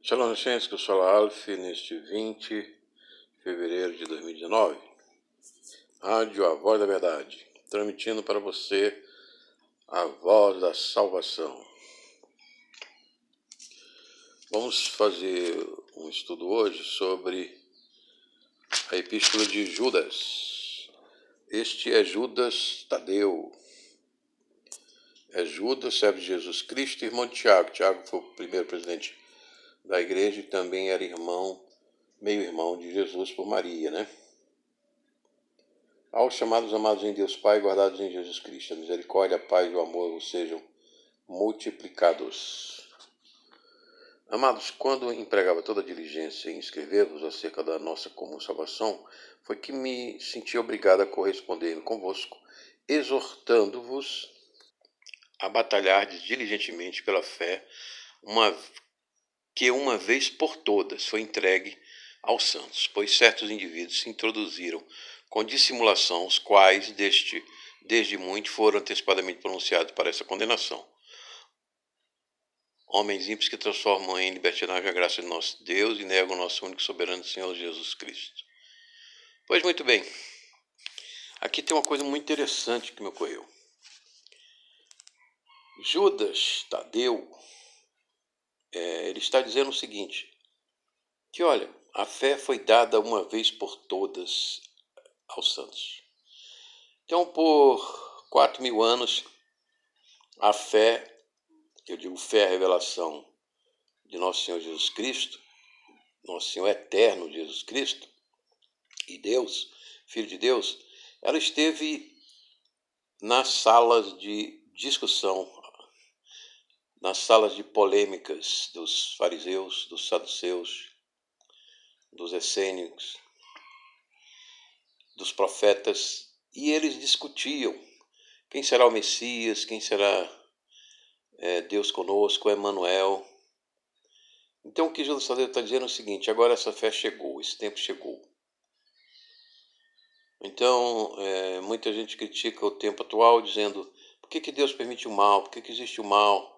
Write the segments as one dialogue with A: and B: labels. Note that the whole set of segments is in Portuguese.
A: Shalom, gente, que eu sou a Alf, neste 20 de fevereiro de 2019. Rádio A Voz da Verdade, transmitindo para você a voz da salvação. Vamos fazer um estudo hoje sobre a Epístola de Judas. Este é Judas Tadeu. É Judas, servo de Jesus Cristo, irmão de Tiago. Tiago foi o primeiro presidente da igreja e também era meio-irmão de Jesus por Maria, né? Aos chamados amados em Deus Pai, guardados em Jesus Cristo, a misericórdia, a paz e o amor sejam multiplicados. Amados, quando empregava toda a diligência em escrever-vos acerca da nossa comum salvação, foi que me senti obrigado a corresponder convosco, exortando-vos a batalhardes diligentemente pela fé, que uma vez por todas foi entregue aos santos, pois certos indivíduos se introduziram com dissimulação, os quais desde muito foram antecipadamente pronunciados para essa condenação. Homens ímpios que transformam em libertinagem a graça de nosso Deus e negam o nosso único soberano Senhor Jesus Cristo. Pois muito bem, aqui tem uma coisa muito interessante que me ocorreu. Judas Tadeu, ele está dizendo o seguinte, que olha, a fé foi dada uma vez por todas aos santos. Então, por 4.000 anos, a fé, eu digo fé, a revelação de nosso Senhor Jesus Cristo, nosso Senhor eterno Jesus Cristo, e Deus, Filho de Deus, ela esteve nas salas de discussão, nas salas de polêmicas dos fariseus, dos saduceus, dos essênios, dos profetas, e eles discutiam quem será o Messias, quem será Deus conosco, Emmanuel. Então o que Jesus está dizendo é o seguinte, agora essa fé chegou, esse tempo chegou. Então muita gente critica o tempo atual dizendo, por que Deus permite o mal, por que existe o mal?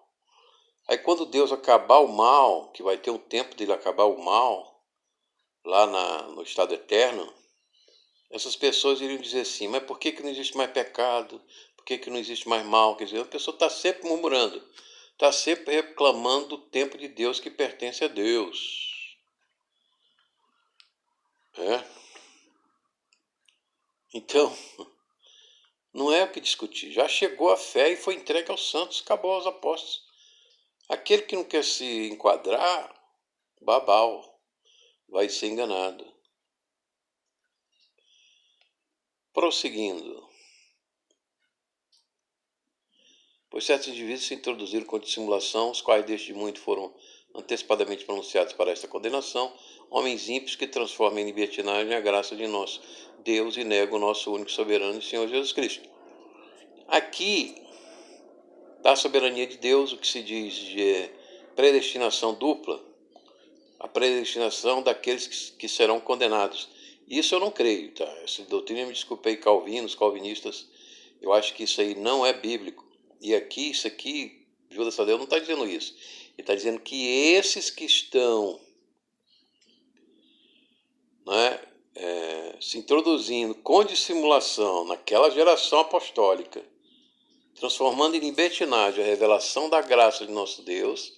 A: Aí quando Deus acabar o mal, que vai ter um tempo dele acabar o mal, lá no estado eterno, essas pessoas iriam dizer assim, mas por que não existe mais pecado? Por que não existe mais mal? Quer dizer, a pessoa está sempre murmurando, está sempre reclamando do tempo de Deus que pertence a Deus. Então, não é o que discutir. Já chegou a fé e foi entregue aos santos, acabou aos apóstolos. Aquele que não quer se enquadrar, babau, vai ser enganado. Prosseguindo. Pois certos indivíduos se introduziram com dissimulação, os quais desde muito foram antecipadamente pronunciados para esta condenação, homens ímpios que transformam em libertinagem a graça de nosso Deus e negam o nosso único soberano e Senhor Jesus Cristo. Aqui, da soberania de Deus, o que se diz de predestinação dupla, a predestinação daqueles que serão condenados. Isso eu não creio, tá? Essa doutrina, me desculpei, calvinistas, eu acho que isso aí não é bíblico. E aqui, isso aqui, Judas Tadeu não está dizendo isso. Ele está dizendo que esses que estão se introduzindo com dissimulação naquela geração apostólica, transformando em libertinagem a revelação da graça de nosso Deus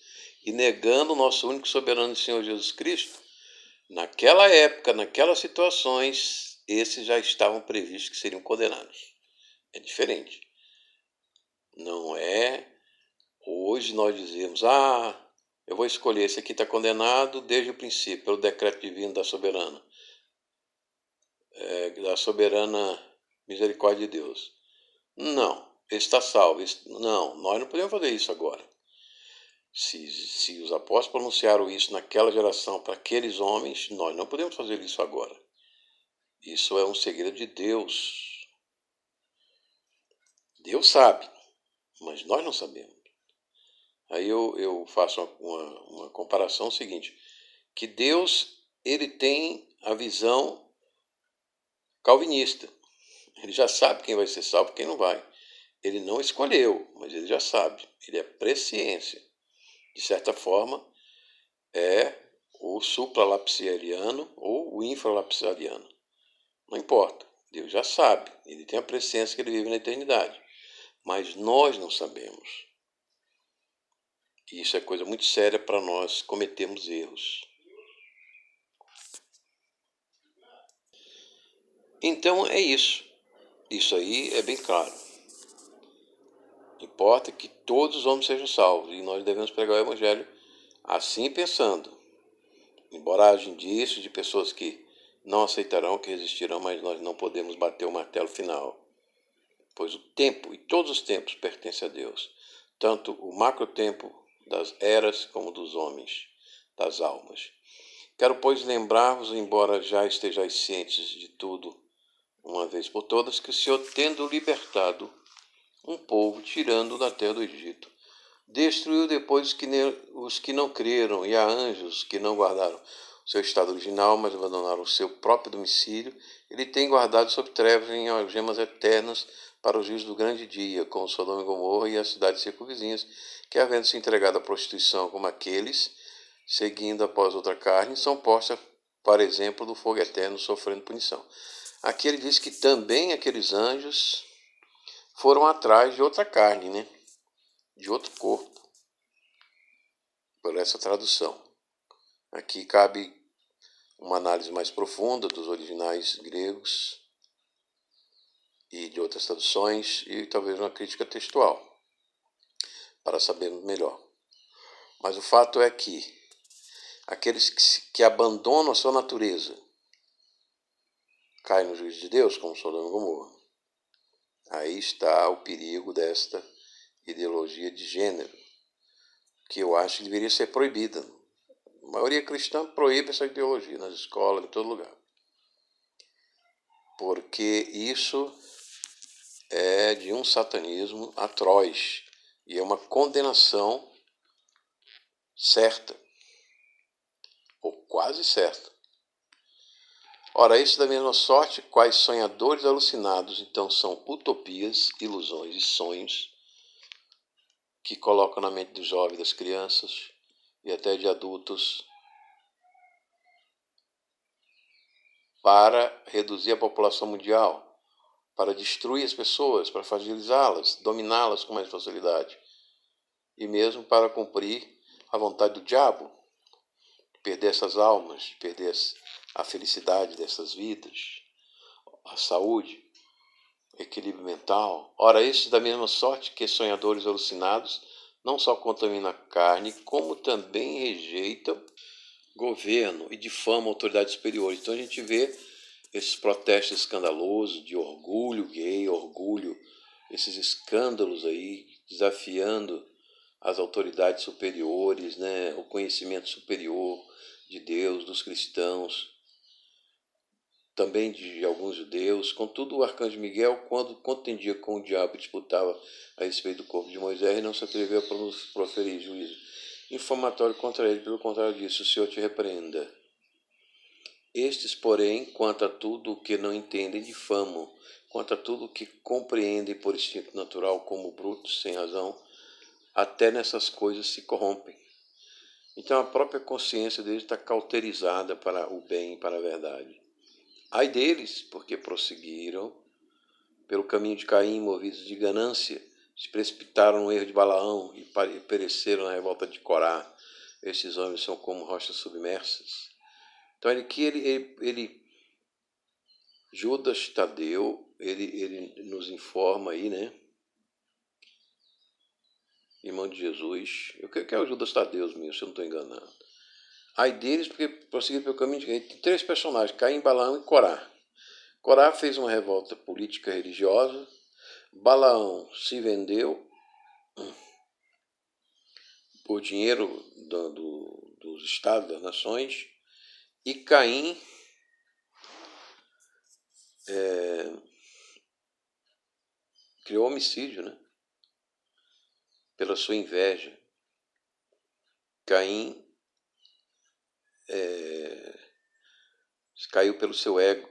A: e negando o nosso único soberano Senhor Jesus Cristo, naquela época, naquelas situações, esses já estavam previstos que seriam condenados. É diferente. Não é hoje nós dizemos, eu vou escolher, esse aqui está condenado desde o princípio, pelo decreto divino da soberana misericórdia de Deus. Não, esse está salvo. Não, nós não podemos fazer isso agora. Se os apóstolos pronunciaram isso naquela geração para aqueles homens, nós não podemos fazer isso agora. Isso é um segredo de Deus. Deus sabe, mas nós não sabemos. Aí eu faço uma comparação seguinte, que Deus, ele tem a visão calvinista. Ele já sabe quem vai ser salvo e quem não vai. Ele não escolheu, mas ele já sabe. Ele é presciência. De certa forma, é o supralapsariano ou o infralapsariano. Não importa, Deus já sabe, Ele tem a presença que Ele vive na eternidade, mas nós não sabemos. E isso é coisa muito séria para nós cometermos erros. Então é isso. Isso aí é bem claro. Importa que todos os homens sejam salvos e nós devemos pregar o Evangelho assim pensando. Embora haja indícios de pessoas que não aceitarão, que resistirão, mas nós não podemos bater o martelo final. Pois o tempo e todos os tempos pertencem a Deus. Tanto o macrotempo das eras como dos homens, das almas. Quero, pois, lembrar-vos, embora já estejais cientes de tudo, uma vez por todas, que o Senhor, tendo libertado um povo, tirando da terra do Egito, destruiu depois os que não creram, e a anjos que não guardaram o seu estado original, mas abandonaram o seu próprio domicílio. Ele tem guardado sob trevas em algemas eternas para o juízo do grande dia, como Sodoma e Gomorra e as cidades circunvizinhas, que, havendo se entregado à prostituição como aqueles, seguindo após outra carne, são postas para exemplo do fogo eterno, sofrendo punição. Aqui ele diz que também aqueles anjos foram atrás de outra carne, né? De outro corpo, por essa tradução. Aqui cabe uma análise mais profunda dos originais gregos e de outras traduções e talvez uma crítica textual, para sabermos melhor. Mas o fato é que aqueles que abandonam a sua natureza caem no juízo de Deus, como Sodoma e Gomorra. Aí está o perigo desta ideologia de gênero, que eu acho que deveria ser proibida. A maioria cristã proíbe essa ideologia nas escolas, em todo lugar. Porque isso é de um satanismo atroz e é uma condenação certa, ou quase certa. Ora, isso da mesma sorte, quais sonhadores alucinados, então são utopias, ilusões e sonhos que colocam na mente dos jovens, das crianças e até de adultos para reduzir a população mundial, para destruir as pessoas, para fragilizá-las, dominá-las com mais facilidade e mesmo para cumprir a vontade do diabo, perder essas almas, perder a felicidade dessas vidas, a saúde, o equilíbrio mental. Ora, estes da mesma sorte que sonhadores alucinados não só contaminam a carne, como também rejeitam governo e difamam autoridades superiores. Então a gente vê esses protestos escandalosos de orgulho gay, esses escândalos aí desafiando as autoridades superiores, né, o conhecimento superior de Deus, dos cristãos, também de alguns judeus. Contudo, o arcanjo Miguel, quando contendia com o diabo e disputava a respeito do corpo de Moisés, não se atreveu a proferir juízo infamatório contra ele. Pelo contrário disso, o Senhor te repreenda. Estes, porém, quanto a tudo o que não entendem, difamam, quanto a tudo o que compreendem por instinto natural como brutos, sem razão, até nessas coisas se corrompem. Então a própria consciência deles está cauterizada para o bem e para a verdade. Ai deles, porque prosseguiram pelo caminho de Caim, movidos de ganância, se precipitaram no erro de Balaão e pereceram na revolta de Corá. Estes homens são como rochas submersas. Então ele Judas Tadeu, ele nos informa aí, né? Irmão de Jesus. Eu creio que é o Judas Tadeu mesmo, se eu não estou enganado. Ai deles, porque prosseguiram pelo caminho de Caim. Tem 3 personagens, Caim, Balaão e Corá. Corá fez uma revolta política religiosa. Balaão se vendeu por dinheiro dos estados, das nações. E Caim criou homicídio, né? Pela sua inveja. Caim caiu pelo seu ego.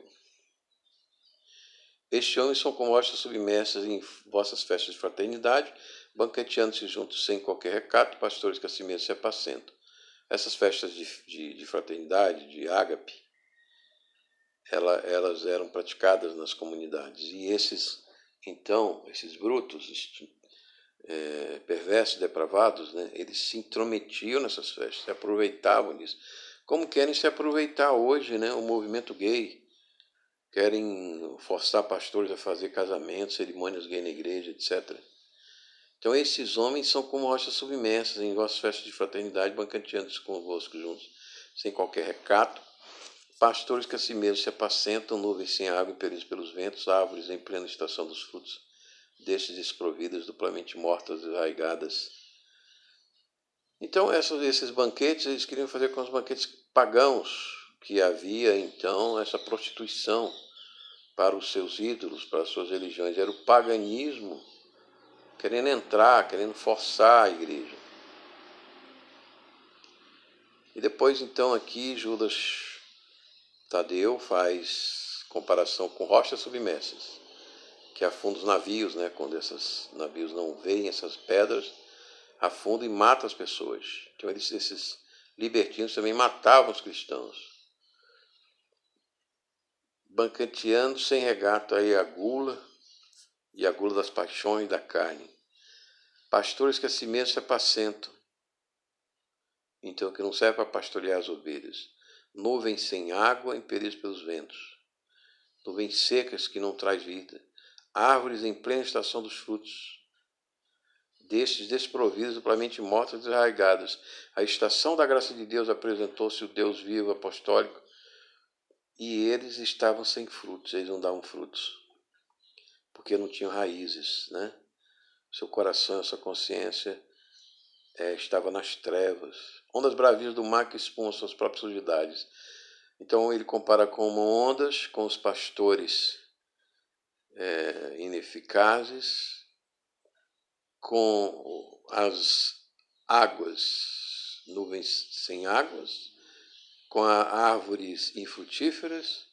A: Estes homens são como rochas submersas em vossas festas de fraternidade, banqueteando-se juntos sem qualquer recato, pastores que a si mesmos se apacentam. Essas festas de fraternidade, de ágape, elas eram praticadas nas comunidades. E esses brutos, perversos, depravados, né, eles se intrometiam nessas festas, se aproveitavam disso. Como querem se aproveitar hoje, né, o movimento gay. Querem forçar pastores a fazer casamentos, cerimônias gay na igreja, etc. Então esses homens são como rochas submersas em vossas festas de fraternidade, banqueteando convosco juntos, sem qualquer recato. Pastores que a si mesmos se apacentam, nuvens sem água impelidos pelos ventos, árvores em plena estação dos frutos, destes desprovidas, duplamente mortas, desarraigadas. Então esses banquetes, eles queriam fazer com os banquetes pagãos, que havia então essa prostituição para os seus ídolos, para as suas religiões. Era o paganismo querendo entrar, querendo forçar a igreja. E depois, então, aqui Judas Tadeu faz comparação com rochas submersas, que afundam os navios, né? Quando esses navios não veem essas pedras, afundam e matam as pessoas. Então, esses libertinos também matavam os cristãos, banqueteando sem regato aí a gula das paixões da carne. Pastores que a si mesmos se apacentam, então que não serve para pastorear as ovelhas. Nuvens sem água, impelidas pelos ventos. Nuvens secas que não traz vida. Árvores em plena estação dos frutos. Destes desprovidos, duplamente mortas e desarraigadas. A estação da graça de Deus apresentou-se o Deus vivo, apostólico, e eles estavam sem frutos, eles não davam frutos, porque não tinham raízes, né? Seu coração, sua consciência estava nas trevas. Ondas bravias do mar que espumam suas próprias sujidades. Então ele compara como ondas com os pastores ineficazes, com as águas, nuvens sem águas, com as árvores infrutíferas,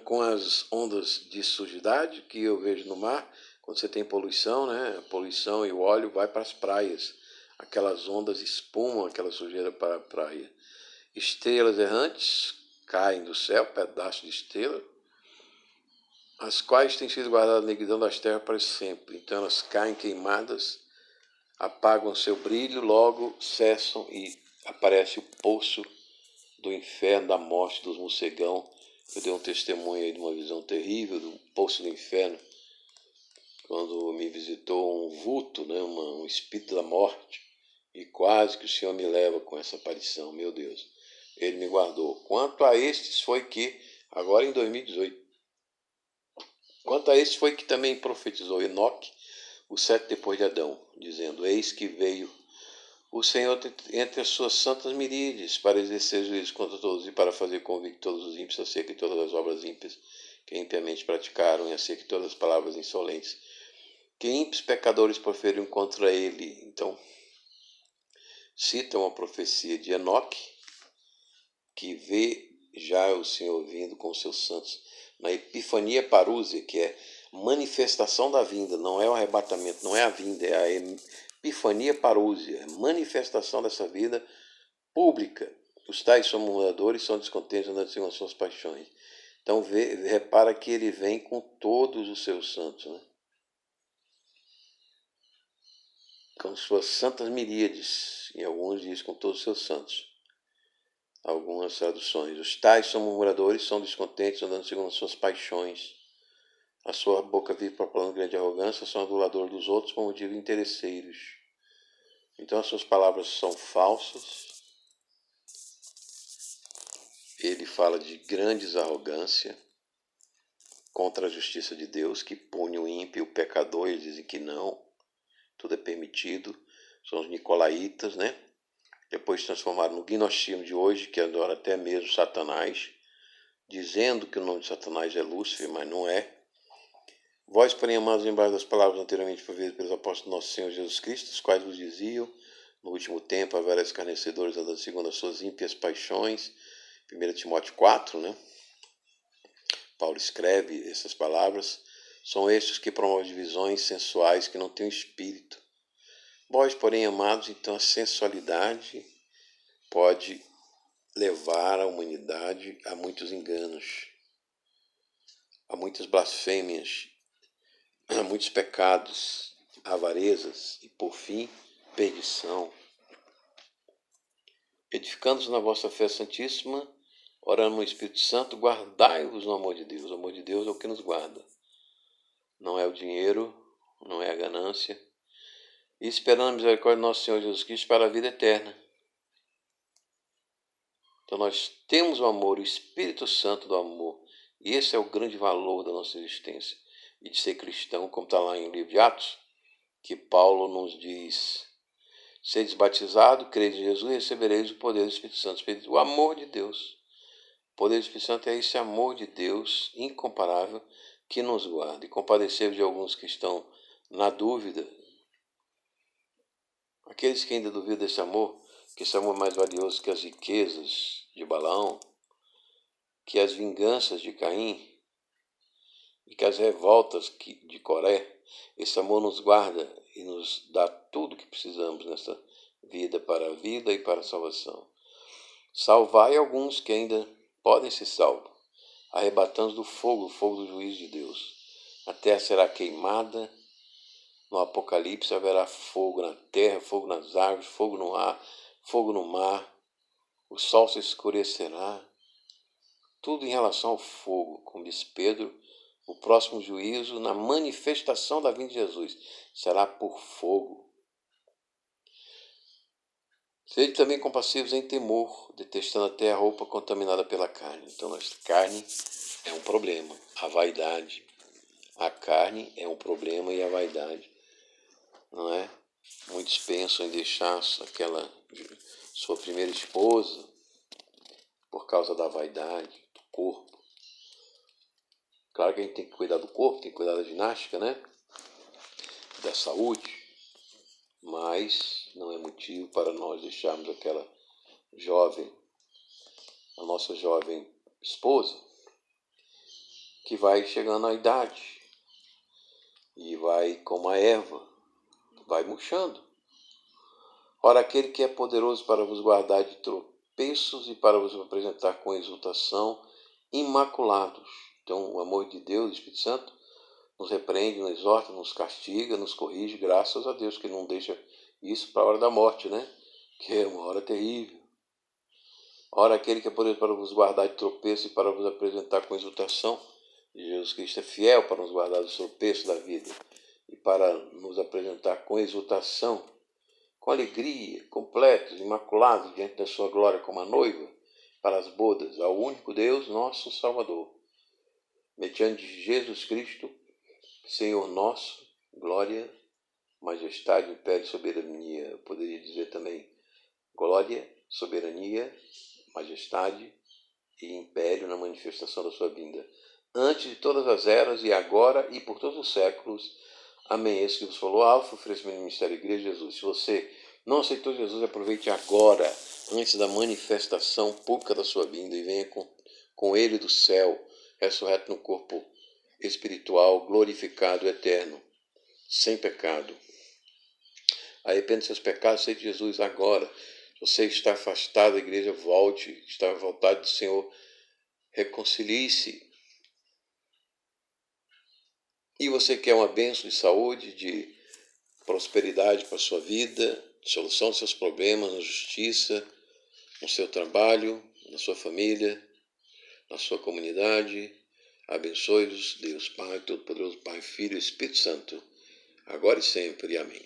A: com as ondas de sujidade que eu vejo no mar. Quando você tem poluição, né? A poluição e o óleo vai para as praias. Aquelas ondas espumam aquela sujeira para a praia. Estrelas errantes caem do céu, pedaços de estrela, as quais têm sido guardadas na negridão das terras para sempre. Então elas caem queimadas, apagam seu brilho, logo cessam e aparece o poço do inferno, da morte, dos morcegão. Eu dei um testemunho aí de uma visão terrível do poço do inferno, quando me visitou um vulto, né, um espírito da morte, e quase que o Senhor me leva com essa aparição, meu Deus. Ele me guardou. Quanto a estes foi que, agora em 2018, quanto a estes foi que também profetizou Enoque, o século depois de Adão, dizendo: eis que veio o Senhor entre as suas santas miríades para exercer juízo contra todos e para fazer convicto todos os ímpios acerca de todas as obras ímpias que impiamente praticaram e acerca de todas as palavras insolentes que ímpios pecadores proferiram contra ele. Então, citam a profecia de Enoque, que vê já o Senhor vindo com os seus santos na Epifania Parúzia, que é manifestação da vinda, não é o arrebatamento, não é a vinda, é a Epifania Parúzia, manifestação dessa vida pública. Os tais são murmuradores, são descontentes, andando segundo as suas paixões. Então repara que ele vem com todos os seus santos, né? Com suas santas miríades, e alguns dizem com todos os seus santos. Algumas traduções. Os tais são murmuradores, são descontentes, andando segundo as suas paixões. A sua boca vive proclamando grande arrogância, são aduladores dos outros, como digo, interesseiros. Então as suas palavras são falsas. Ele fala de grandes arrogância contra a justiça de Deus, que pune o ímpio e o pecador. Eles dizem que não, tudo é permitido. São os nicolaítas, né? Depois se transformaram no gnostismo de hoje, que adora até mesmo Satanás, dizendo que o nome de Satanás é Lúcifer, mas não é. Vós, porém, amados, lembrados das palavras anteriormente proferidas pelos apóstolos do nosso Senhor Jesus Cristo, os quais vos diziam: no último tempo haverá escarnecedores andando segundo as suas ímpias paixões. 1 Timóteo 4, né? Paulo escreve essas palavras. São estes que promovem divisões sensuais que não têm espírito. Vós, porém, amados, então a sensualidade pode levar a humanidade a muitos enganos, a muitas blasfêmias, a muitos pecados, avarezas e, por fim, perdição. Edificando-os na vossa fé santíssima, orando no Espírito Santo, guardai-vos no amor de Deus. O amor de Deus é o que nos guarda. Não é o dinheiro, não é a ganância. E esperando a misericórdia do nosso Senhor Jesus Cristo para a vida eterna. Então nós temos o amor, o Espírito Santo do amor. E esse é o grande valor da nossa existência. E de ser cristão, como está lá em o livro de Atos, que Paulo nos diz: sedes batizados, credes em Jesus e recebereis o poder do Espírito Santo. O amor de Deus. O poder do Espírito Santo é esse amor de Deus incomparável que nos guarda. E compadecer de alguns que estão na dúvida, aqueles que ainda duvidam desse amor, que esse amor é mais valioso que as riquezas de Balaão, que as vinganças de Caim e que as revoltas de Coré. Esse amor nos guarda e nos dá tudo o que precisamos nessa vida para a vida e para a salvação. Salvai alguns que ainda podem ser salvos, arrebatando do fogo, o fogo do juízo de Deus. A terra será queimada. No Apocalipse haverá fogo na terra, fogo nas árvores, fogo no ar, fogo no mar. O sol se escurecerá. Tudo em relação ao fogo, como diz Pedro, o próximo juízo, na manifestação da vinda de Jesus, será por fogo. Sede também compassivos em temor, detestando até a roupa contaminada pela carne. Então, a carne é um problema, a vaidade. A carne é um problema e a vaidade, não é? Muitos pensam em deixar aquela sua primeira esposa por causa da vaidade, do corpo. Claro que a gente tem que cuidar do corpo, tem que cuidar da ginástica, né? Da saúde, mas não é motivo para nós deixarmos aquela jovem, a nossa jovem esposa, que vai chegando à idade e vai como a erva, vai murchando. Ora, aquele que é poderoso para vos guardar de tropeços e para vos apresentar com exultação imaculados. Então, o amor de Deus, o Espírito Santo, nos repreende, nos exorta, nos castiga, nos corrige, graças a Deus, que não deixa isso para a hora da morte, né? Que é uma hora terrível. Ora, aquele que é poderoso para vos guardar de tropeços e para vos apresentar com exultação, Jesus Cristo é fiel para nos guardar dos tropeços da vida e para nos apresentar com exultação, com alegria, completos, imaculados diante da sua glória como a noiva, para as bodas, ao único Deus, nosso Salvador, mediante Jesus Cristo, Senhor nosso, glória, majestade, império e soberania. Eu poderia dizer também glória, soberania, majestade e império na manifestação da sua vinda, antes de todas as eras e agora e por todos os séculos. Amém. Esse que vos falou, Alfa, oferecimento do Ministério da Igreja de Jesus. Se você não aceitou Jesus, aproveite agora, antes da manifestação pública da sua vinda, e venha com Ele do céu, ressurreto no corpo espiritual, glorificado, eterno, sem pecado. Arrependa dos seus pecados, aceite Jesus agora. Se você está afastado da igreja, volte. Está à vontade do Senhor, reconcilie-se. E você quer uma bênção de saúde, de prosperidade para a sua vida, solução dos seus problemas, na justiça, no seu trabalho, na sua família, na sua comunidade. Abençoe-vos, Deus Pai, Todo-Poderoso, Pai, Filho e Espírito Santo, agora e sempre. Amém.